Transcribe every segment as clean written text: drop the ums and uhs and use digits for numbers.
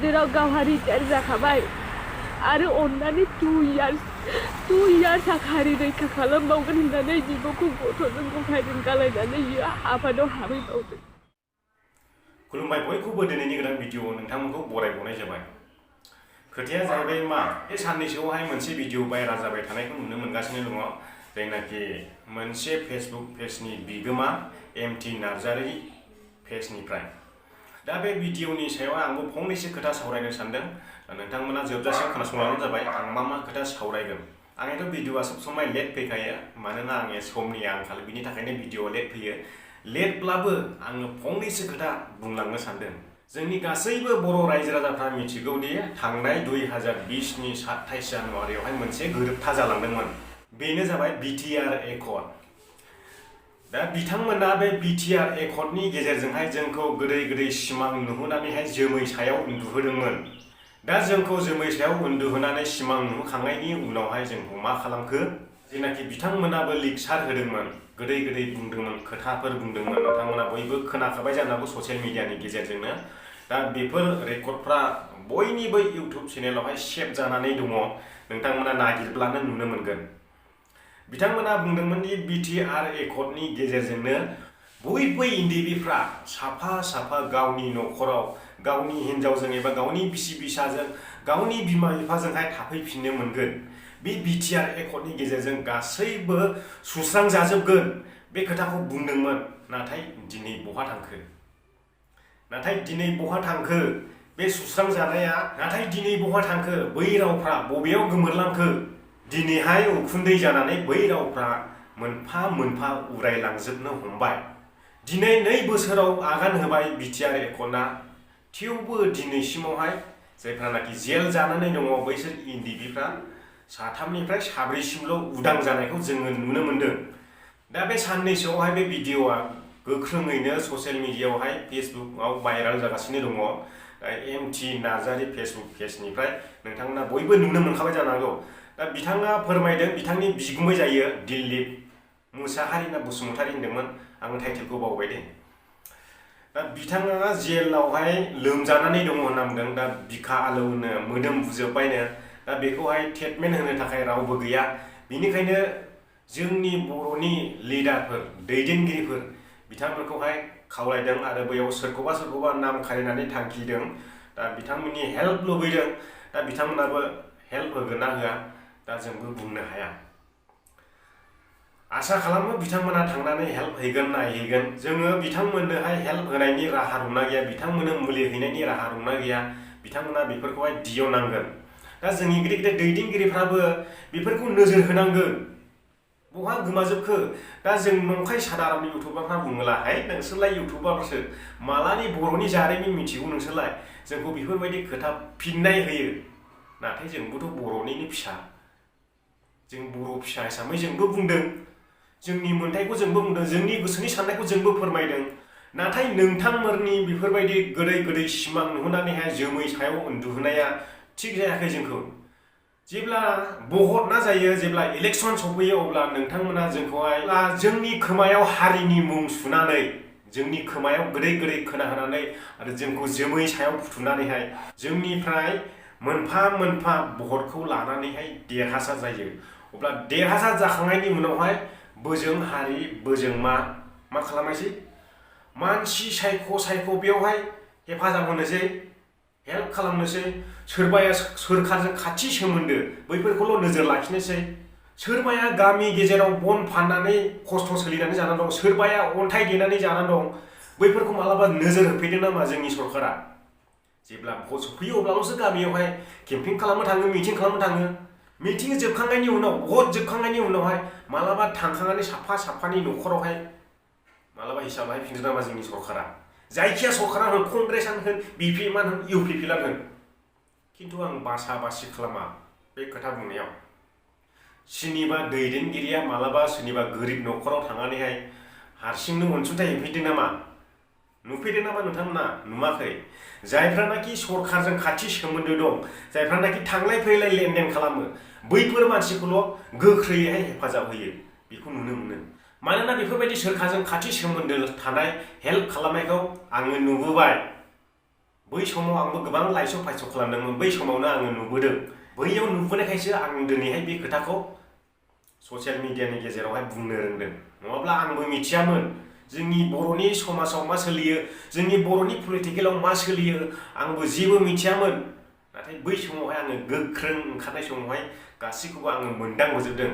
जेराव गावहा रिटायार जाखाबाय आरो अननानै 2 years थाखाय रैखा खालामबावगोन होननानै बिब'खौ गथ'जों गफायजों गालायनानै बियो आफादाव हाबहैबावदों। खुलुमबाय बयखौबो दिनैनि गोदान भिडिअ'आव नोंथांमोनखौ बरायबावनाय जाबाय। खोथाया जाहैबाय मा बे साननैसोआवहाय मोनसे भिडिअ भाइराल जाबाय थानायखौ नुनो मोनगासिनो दङ। जायनाखि मोनसे फेसबुक पेजनि बिगोमा MT नार्जारि पेजनिफ्राय। दा बे भिडिअनि सायाव आंबो फंनैसो खोथा सावरायनो सानदों। नोंथांमोना जोबजासिम खोनासंलांबानो जाबाय आं मा खोथा सावरायगोन। आंनिथ' भिडिअआ सब समाय लेट फैखायो मानोना आंनि समनि आंखाल बिनि थाखायनो भिडिअआ लेट फैयो। लेटब्लाबो आङो फंनैसो खोथा बुंलांनो सानदों। जोंनि गासैबो बर' रायजो राजाफ्रा मिथिगौदि थांनाय 2020नि 27 जानुवारियावहाय मोनसे गोरोबथा जालांदोंमोन। बेनो जाबाय BTR एकर्ड। दा बिथांमोना बे BTR एकर्डनि गेजेरजोंहाय जोंखौ गोदै सिमां नुहोनानैहाय जोमै सायाव उन्दुहोदोंमोन। दा जोंखौ जोमै सायाव उन्दुहोनानै सिमां नुहोखांनायनि उनावहाय जोंखौ मा खालामखो? जेनाखि बिथांमोनाबो लिक्सार होदोंमोन, गोदै बुंदोंमोन, खोथाफोर बुंदोंमोन। नोंथांमोना बयबो खोनाखाबाय जानांगौ ससियेल मिडियानि गेजेरजोंनो। दा बेफोर रेकर्डफ्रा बयनिबो इउटिउब चेनेलावहाय सेभ जानानै दङ। नोंथांमोना नागिरब्लानो नुनो मोनगोन। बिथांमोना बुंदोंमोन दि BTR एकर्डनि गेजेरजोंनो बयबो NDFBफ्रा साफा गावनि न'खराव गावनि हिनजावजों एबा गावनि बिसि फिसाजों गावनि बिमा बिफाजोंहाय थाफैफिननो मोनगोन। बे BTR एकर्डनि गेजेरजों गासैबो सुस्रांजाजोबगोन बे खोथाखौ बुंदोंमोन। नाथाय दिनै बहा थांखो? बे सुस्रांजानाया नाथाय दिनै बहा थांखो? बै रावफ्रा बबेयाव गोमोरलांखो? दिनैहाय उखुन्दै जानानै बै रावफ्रा मोनफा उरायलांजोबनो हमबाय। दिनै 2 बोसोराव आगान होबाय BTR एकर्डआ। थेवबो दिनैसिमावहाय जायफ्रानाखि जेल जानानै दङ बैसोर NDFBफ्रा 3निफ्राय 4सिमल' उदां जानायखौ जोङो नुनो मोनदों। दा बे साननैसोआवहाय बे भिडिअआ गोख्रोङैनो ससियेल मिडियाआवहाय फेसबुकआव भाइराल जागासिनो दङ। MT नार्जारि फेसबुक पेजनिफ्राय नोंथांमोना बयबो नुनो मोनखाबाय जानांगौ। दा बिथाङा फोरमायदों, बिथांनि बिगुमै जायो दिलीप मुसाहारि ना बसुमतारी होनदोंमोन, आं टाइटेलखौ बावबाय दे। दा बिथाङा जेलावहाय लोमजानानै दङ होनना बुंदों। दा बिखा आलौनो, मोदोम बुजोब्बायनो। दा बेखौहाय ट्रिटमेन्ट होनो थाखाय रावबो गैया। बेनिखायनो जोंनि बर'नि लिडारफोर, दैदेनगिरिफोर बिथांमोनखौहाय खावलायदों आरो बैयाव सोरखौबा नाम खारिनानै थांखिदों। दा बिथांमोननि हेल्प लुबैदों। दा बिथांमोनाबो हेल्प होगोन ना होआ दा जोंबो बुंनो हाया। आसा खालामो बिथांमोना थांनानै हेल्प हैगोन ना हैगोन। जोङो बिथांमोननोहाय हेल्प होनायनि राहा दंना गैया, बिथांमोननो मुलि हैनायनि राहा दंना गैया, बिथांमोना बेफोरखौहाय दियनांगोन। दा जोंनि गिदिर दैदेनगिरिफ्राबो बेफोरखौ नोजोर होनांगोन। बहा गोमाजोबखो? दा जों नंखाय सादारन इउटुबारफ्रा बुङोलाहाय नोंसोरलाय इउटुबारसो मालानि बर'नि जारिमिन मिथिगौ नोंसोरलाय, जोंखौ बेफोरबायदि खोथा फिननाय होयो। नाथाय जोंबोथ' बर'निनो फिसा। जों बर' फिसा हिसाबै जोंबो बुंदों, जोंनि मोन्थाइखौ जोंबो बुंदों, जोंनि गोसोनि साननायखौ जोंबो फोरमायदों। नाथाय नोंथांमोननि बेफोरबायदि गोदै सिमां नुहोनानैहाय जोमै सायाव उन्दुहोनाया थिग जायाखै जोंखौ। जेब्ला भट ना जायो, जेब्ला इलेक्सन सफैयो, अब्ला नोंथांमोना जोंखौहाय जोंनि खोमायाव हारिनि मुं सुनानै, जोंनि खोमायाव गोदै खोनाहोनानै आरो जोंखौ जोमै सायाव फुथुनानैहाय जोंनिफ्राय मोनफा भटखौ लानानैहाय देरहासार जायो। अब्ला देरहासार जाखांनायनि उनावहाय बोजों हारि बोजों मा खालामनायसै? मानसि सायख' बेवहाय हेफाजाब होनोसै, हेल्प खालामनोसै। सोरबाया सोरखारजों खाथि सोमोन्दो बैफोरखौल' नोजोर लाखिनोसै। सोरबाया गामि गेजेराव बन फाननानै खस्थ' सोलिनानै जानानै दं, सोरबाया अन्थाइ देनानै जानानै दं। बैफोरखौ मालाबा नोजोर होफैदों नामा जोंनि सरकारा? जेब्ला भट सफैयो अब्लाल'सो गामियावहाय केम्पिं खालामनो थाङो, मिटिं खालामनो थाङो। मिटिं जोबखांनायनि उनाव, भट जोबखांनायनि उनावहाय मालाबा थांखांनानै साफानि न'खरावहाय मालाबा हिसाब लाहैफिनदों नामा जोंनि सरकारा? जायखिया सरकारा होन, कंग्रेसआनो होन, BPM आनो होन, UPPआनो होन। खिन्थु आं बासा-बासि खालामा बे खोथा बुंनायाव। सोरनिबा दैदेनगिरिया मालाबा सोरनिबा गोरिब न'खराव थांनानैहाय हारसिंनो अनसुंथाइ हैफैदों नामा? नुफैदों नामा नोंथांमोना? नुवाखै। जायफ्रानाखि सरकारजों खाथि सोमोन्दो दं, जायफ्रानाखि थांलाय फैलाय लेनदेन खालामो, बैफोर मानसिखौल' गोख्रैयैहाय हेफाजाब होयो, बेखौ नुनो मोनो। मानोना बेफोरबायदि सोरखारजों खाथि सोमोन्दो थानाय हेल्प खालामनायखौ आङो नुबोबाय। बै समाव आंबो गोबां लाइसौ फाइसौ खालामदोंमोन बै समावनो आङो नुबोदों बैयाव नुबोनायखायसो आं दिनैहाय बे खोथाखौ ससियेल मिडियानि गेजेरावहाय बुंनो रोंदों नङाब्ला आंबो मिथियामोन जोंनि बर'नि समाजाव मा सोलियो जोंनि बर'नि पलिटिकेलाव मा सोलियो आंबो जेबो मिथियामोन नाथाय बै समावहाय आङो गोख्रों ओंखारनाय समावहाय गासैखौबो आङो मोनदांबोजोबदों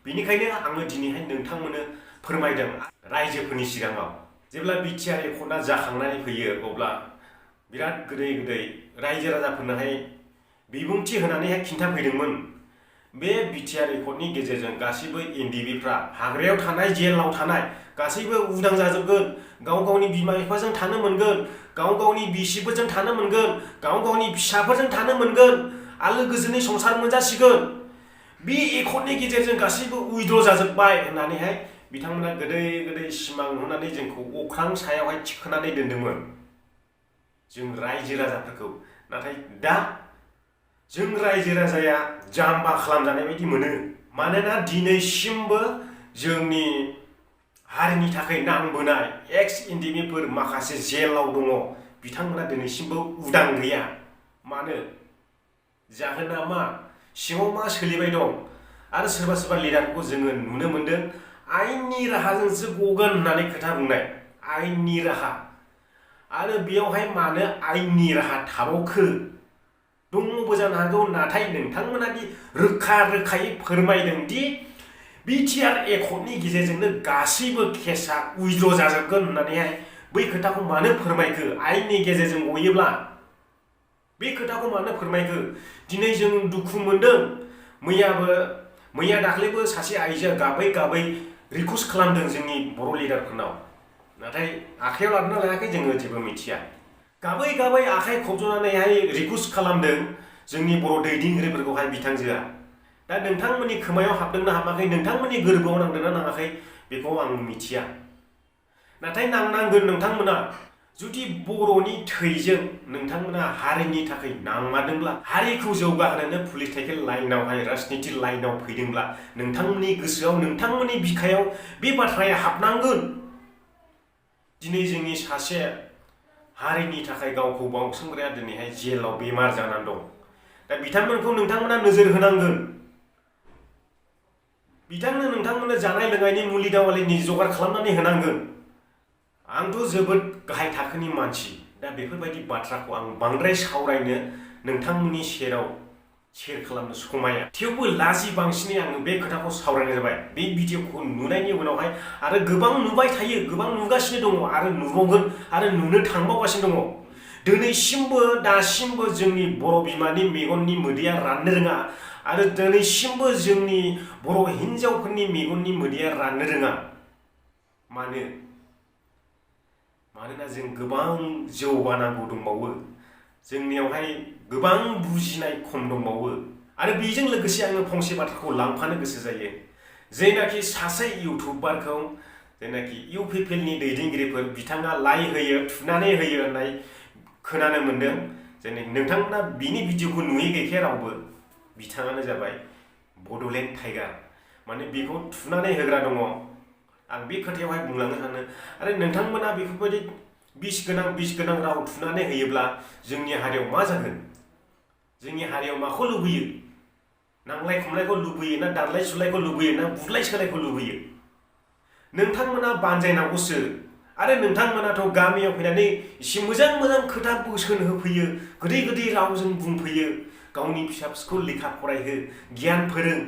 बेनिखायनो आङो दिनैहाय नोंथांमोननो फोरमायदों रायजोफोरनि सिगाङाव जेब्ला बिटिआर एकर्डआ जाखांनानै फैयो अब्ला बिराद गोदै गोदै रायजो राजाफोरनोहाय बिबुंथि होनानैहाय खिन्थाफैदोंमोन बे बिटिआर एकर्डनि गेजेरजों गासैबो एनडिएफबिफ्रा हाग्रायाव थानाय जेलाव थानाय गासैबो उदां जाजोबगोन गाव गावनि बिमा बिफाजों थानो मोनगोन गाव गावनि बिसिफोरजों थानो मोनगोन गाव गावनि फिसाफोरजों थानो मोनगोन आलो गोजोनै संसार मोनजासिगोन बे एकर्डनि गेजेरजों गासैबो उइद्र' जाजोब्बाय होननानैहाय बिथांमोना गोदै गोदै सिमां नुनानै जोंखौ अख्रां सायावहाय थिखोनानै दोनदोंमोन जों रायजो राजाफोरखौ नाथाय दा जों रायजो राजाया जाम्बा खालामजानाय बायदि मोनो मानोना दिनैसिमबो जोंनि हारिनि थाखाय नांबोनाय एक्स एनडिएफबिफोर माखासे जेलाव दङ बिथांमोना दिनैसिमबो उदां गैया मानो जाहोना मा सिङाव मा सोलिबाय दं आरो सोरबा सोरबा लिडारखौ जोङो नुनो मोनदों आयेननि राहाजोंसो गगोन होननानै खोथा बुंनाय आयेननि राहा आरो बेयावहाय मानो आयेननि राहा थाबावखो दङबो जानो हागौ नाथाय नोंथांमोना दि रोखा रोखायै फोरमायदों दि बिटिआर एकर्डनि गेजेरजोंनो गासैबो केसआ उइद्र' जाजोबगोन होननानैहाय बै खोथाखौ मानो फोरमायखो आयेननि गेजेरजों गयोब्ला बे खोथाखौ मानो फोरमायखो दिनै जों दुखु मोनदों मैया दाख्लैबो सासे आइजोआ गाबै गाबै रिकुवेस्ट खालामदों जोंनि बर' लिडारफोरनाव नाथाय आखायाव लादोंना लायाखै जोङो जेबो मिथिया गाबै गाबै आखाइ खबज'नानैहाय रिकुवेस्ट खालामदों जोंनि बर' दैदेनगिरिफोरखौहाय बिथांजोआ दा नोंथांमोननि खोमायाव हाबदोंना हाबाखै नोंथांमोननि गोरबोआव नांदोंना नाङाखै बेखौ आं मिथिया नाथाय नांनांगोन नोंथांमोना जुदि बर'नि थैजों नोंथांमोना हारिनि थाखाय नांमारदोंब्ला हारिखौ जौगाहोनो पलिटिकेल लाइनावहाय राजनिति लाइनाव फैदोंब्ला नोंथांमोननि गोसोआव नोंथांमोननि बिखायाव बे बाथ्राया हाबनांगोन दिनै जोंनि सासे हारिनि थाखाय गावखौ बाउसोमग्राया दिनैहाय जेलाव बेमार जानानै दं दा बिथांमोनखौ नोंथांमोना नोजोर होनांगोन नोंथांमोननो जानाय लोंनायनि मुलि दावालिनि जगार खालामनानै होनांगोन आंथ' जोबोद गाहाय थाखोनि मानसि दा बेफोरबायदि बाथ्राखौ आं बांद्राय सावरायनो नोंथांमोननि सेराव शेयार खालामनो समाया थेवबो लाजि बांसिनै आङो बे खोथाखौ सावरायनाय जाबाय बे भिडिअखौ नुनायनि उनावहाय आरो गोबां नुबाय थायो गोबां नुगासिनो दङ आरो नुबावगोन आरो नुनो थांबावगासिनो दङ दिनैसिमबो दासिमबो जोंनि बर' बिमानि मेगननि मोदैया राननो रोङा आरो दिनैसिमबो जोंनि बर' हिन्जावफोरनि मेगननि मोदैया राननो रोङा मानोना जों गोबां जौगानांगौ दंबावो जोंनियावहाय गोबां बुजिनाय खम दंबावो आरो बेजों लोगोसे आङो फंसे बाथ्राखौ लांफानो गोसो जायो जेनाखि सासे इउटुबारखौ जेनाखि इउपिपिएलनि दैदेनगिरिफोर बिथाङा लाइ होयो थुनानै होयो होननाय खोनानो मोनदों जेनाखि नोंथांमोना बिनि भिडिअखौ नुयै गैखाया रावबो बिथाङानो जाबाय बड'लेण्ड टाइगार माने बेखौ थुनानै होग्रा दङ आं बे खोथायावहाय बुंलांनो सानो आरो नोंथांमोना बेफोरबायदि बिस गोनां राव थुनानै होयोब्ला जोंनि हारियाव मा जागोन जोंनि हारियाव माखौ लुबैयो नांलाय खमलायखौ लुबैयो ना दानलाय सुलायखौ लुबैयो ना बुलाय सोलायखौ लुबैयो नोंथांमोना बानजायनांगौसो आरो नोंथांमोनाथ' गामियाव फैनानै एसे मोजां खोथा बोसोन होफैयो गोदै गोदै रावजों बुंफैयो गावनि फिसाफोरखौ लेखा फरायहो गियान फोरों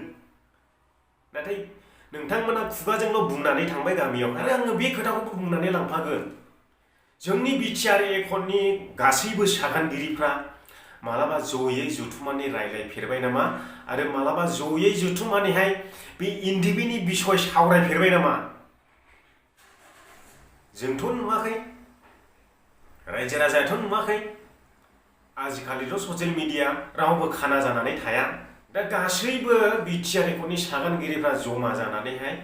नाथाय नोंथांमोना खुगाजोंल' बुंनानै थांबाय गामियाव आरो आङो बे खोथाखौबो बुंनानै लांफागोन जोंनि बिटिआर एकर्डनि गासैबो सागानगिरिफ्रा मालाबा जयै जुथुमनानै रायज्लायफेरबाय नामा आरो मालाबा जयै जुथुमनानैहाय बे एनडिएफबिनि बिसय सावरायफेरबाय नामा जोंथ' नुवाखै रायजो राजायाथ' नुवाखै आजिखालिथ' ससियेल मिडिया रावबो खाना जानानै थाया दा गासैबो बिटिआर एकर्डनि सागानगिरिफ्रा जमा जानानैहाय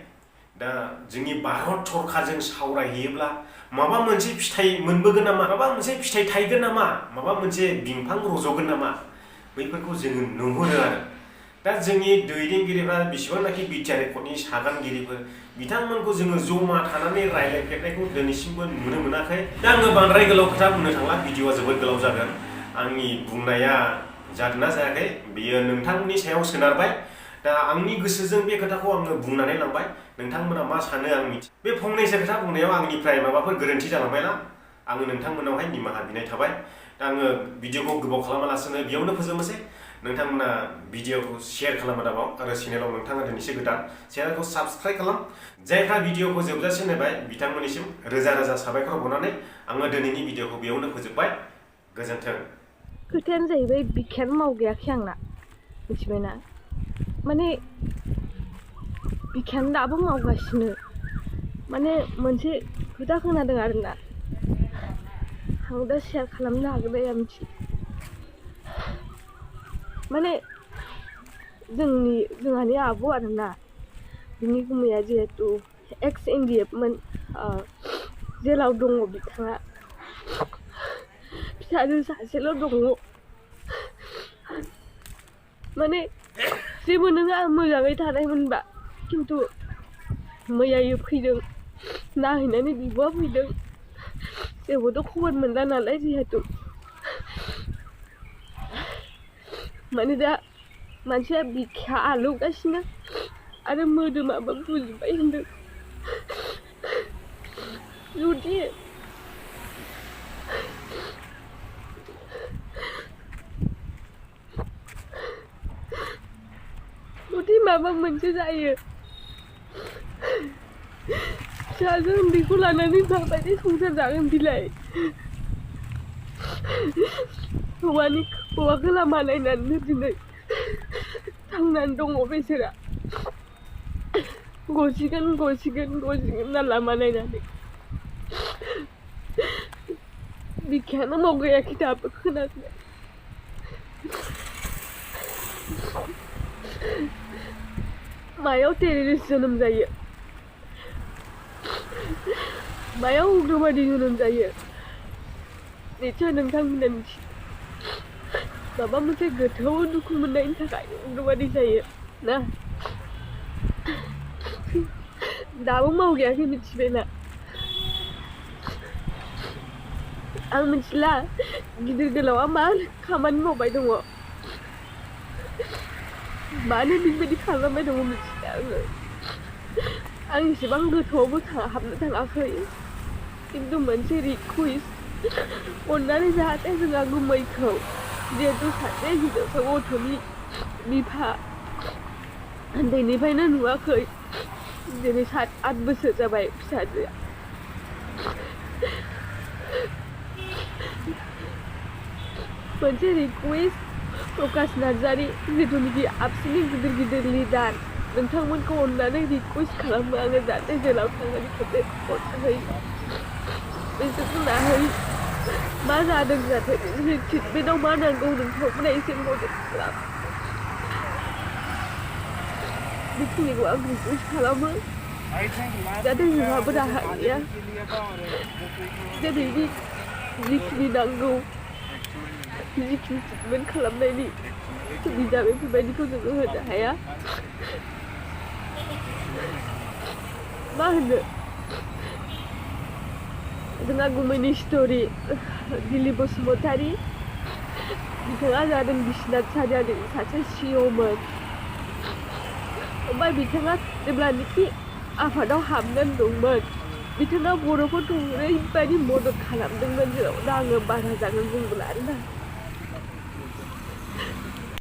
दा जोंनि भारत सरकारजों सावरायहैयोब्ला माबा मोनसे फिथाइ मोनबोगोन नामा माबा मोनसे फिथाइ थायगोन नामा माबा मोनसे बिफां रज'गोन नामा बैफोरखौ जोङो नुहुरो आरो दा जोंनि दैदेनगिरिफ्रा बेसेबांनाखि बिटिआर रेकर्डनि सागानगिरिफोर बिथांमोनखौ जोङो जमा थानानै रायज्लायफेरनायखौ दिनैसिमबो नुनो मोनाखै। दा आङो बांद्राय गोलाव खोथा बुंनो थांला, भिडिअआ जोबोद गोलाव जागोन। आंनि बुंनाया जादोंना जायाखै बेयो नोंथांमोननि सायाव सोनारबाय। दा आंनि गोसोजों बे खोथाखौ आङो बुंनानै लांबाय, नोंथांमोना मा सानो आं मिथिया। बे फंनैसो खोथा बुंनायाव आंनिफ्राय माबाफोर गोरोन्थि जालांबायना आङो नोंथांमोनावहाय निमाहा बिनाय थाबाय। दा आङो भिडिअखौ गोबाव खालामालासिनो बेयावनो फोजोबनोसै। नोंथांमोना भिडिअखौ शेयार खालामो दाबाव आरो चेनेलाव नोंथाङा दिनैसो गोदान, चेनेलखौ साबस्क्राइब खालाम। जायफ्रा भिडिअखौ जोबजासिम नायबाय बिथांमोननिसिम रोजा रोजा साबायखर बावनानै आङो दिनैनि भिडिअखौ बेयावनो फोजोबबाय। गोजोन्थों। खोथायानो जाहैबाय बिखायानो मावगायाखै आंना, मिथिबायना? माने बिखायानो दाबो मावगासिनो। माने मोनसे खोथा खोनादों आरोना, आं दा शेयार खालामनो हागोन ना हाया मिथिला। माने जोंहानि आब' आरोना, बिनि गुमैया जिहेतु एक्स NDFB जेलाव दङ बिथाङा, फिसाजो सासेल' दङ। माने जेबो नोङा मोजाङै थानायमोनबा, खिन्थु मैयायो फैदों, नाहैनानै बिब'आ फैदों, जेबोथ' खबर मोनला नालाय जिहेतु। माने दा मानसिया बिखाया आलौगासिनो आरो मोदोमाबो बुजोब्बाय होनदों। जुदि माबा मोनसे जायो, फिसाजो उन्दैखौ लानानै माबायदि संसार जागोन बिलाय? हौवाखौ लामा नायनानैनो दिनै थांनानै दङ बेसोरा। गसिगोन ना लामा नायनानै। बिखायानो मावगायाखै दाबो खोनासङो। मायाव टेररिस्ट जोनोम जायो, मायाव उग्रबादि जोनोम जायो, निसय नोंथांमोना मिथियो। माबा मोनसे गोथौ दुखु मोननायनि थाखाय उग्रबादि जायो ना। दाबो मावगायाखै, मिथिबायना? आं मिथिला गिदिर गोलावा मा खामानि मावबाय दङ, मानो बेबायदि खालामबाय दङ मिथिला आङो। आं एसेबां गोथौआवबो हाबनो थाङाखै, खिन्थु मोनसे रिकुवेस्ट, अननानै जाहाथे जोंहा गुमैखौ, जिहेतु सासे हिनजावसा गथ'नि बिफा, उन्दैनिफ्रायनो नुवाखै, दिनै 7-8 बोसोर जाबाय फिसाजोआ। मोनसे रिकुवेस्ट, प्रकाश नार्जारि जिथुनिखि आबसुनि गिदिर लिडार, नोंथांमोनखौ अननानै रिकुवेस्ट खालामो आङो, जाहाथे जेलाव थांनानै खेबसे खबर होयो, बिसोरखौ नाहै मा जादों, जाहाथे बिसोरनि ट्रिटमेन्टआव मा नांगौ नोंथांमोना एसे मदद खालाम। बेखिनिखौ आं रिकुवेस्ट खालामो, जाहाथे जोंहाबो राहा गैया। दिनैनि जिखिनि नांगौ, जिखिनि ट्रिटमेन्ट खालामनायनि सुबिदा, बेफोरबायदिखौ जोङो होनो हाया। मा होनो, जोंहा गुमैनि स्ट'रि, दिली बसुमतारी, बिथाङा जादों बिश्वनाथ सारियालिनि सासे CEOमोन। ओमफ्राय बिथाङा जेब्लानोखि आफादाव हाबनानै दंमोन, बिथाङा बर'फोरखौ ओरैबायदि मदद खालामदोंमोन, जेराव आङो बारा जागोन बुंबोला आरोना।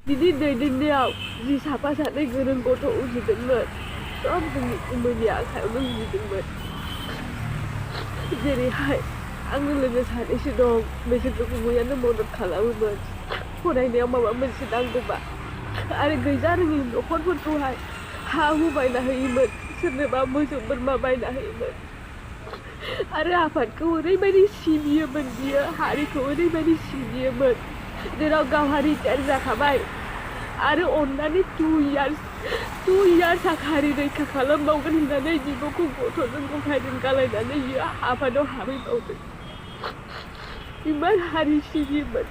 बिदि दैदेननायाव जि साफा सानै गोरों गथ' उजिदोंमोन, सब जोंनि गुमैनि आखायावनो उजिदोंमोन। जेरैहाय आंनि लोगो सानैसो दं, बिसोरखौ गुमैयानो मदद खालामोमोन फरायनायाव माबा मोनसे नांगौबा, आरो गैजा रोङि न'खरफोरखौहाय हा हु बायना होयोमोन, सोरनोबा मोसौ बोरमा बायना होयोमोन। आरो आफादखौ ओरैबायदि सिबियोमोन बियो, हारिखौ ओरैबायदि सिबियोमोन, जेराव गावहा रिटायार जाखाबाय आरो अननानै 2 इयार्स हारि रैखा खालामबावगोन होननानै बिब'खौ गथ'जों गथायजों गालायनानै बियो आफादाव हाबहैबावदों। इमान हारि सिबियोमोन,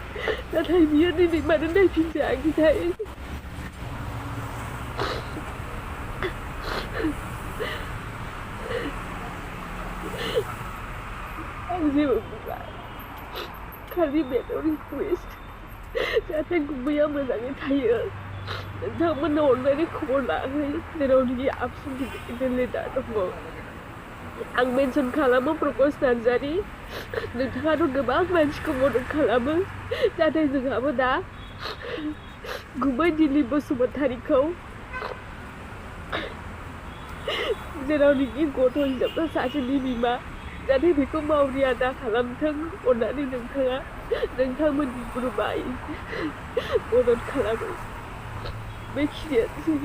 नाथाय बियो दिनै मानो नायफिनजायाखैथाय? आं जेबो बुङा खालि बेल' रिकुवेस्ट जाहाथे गुबैया मोजाङै थायो नोंथांमोननो अननानै खबर लाहै जेरावनोखि आबसु गिदिर गिदिर लिडार दङ आं मेनसन खालामो प्रकाश नार्जारि नोंथाङाथ' गोबां मानसिखौ मदद खालामो नाथाय जोंहाबो दा गुबै दिलीप बसुमतारीखौ जेरावनोखि गथ' हिनजावसा सासेनि बिमा जाहाथे बेखौ मावरिया दा खालामथों अननानै नोंथाङा नोंथांमोननि ग्रुपआ मदद खालामो बेखिनियानोसै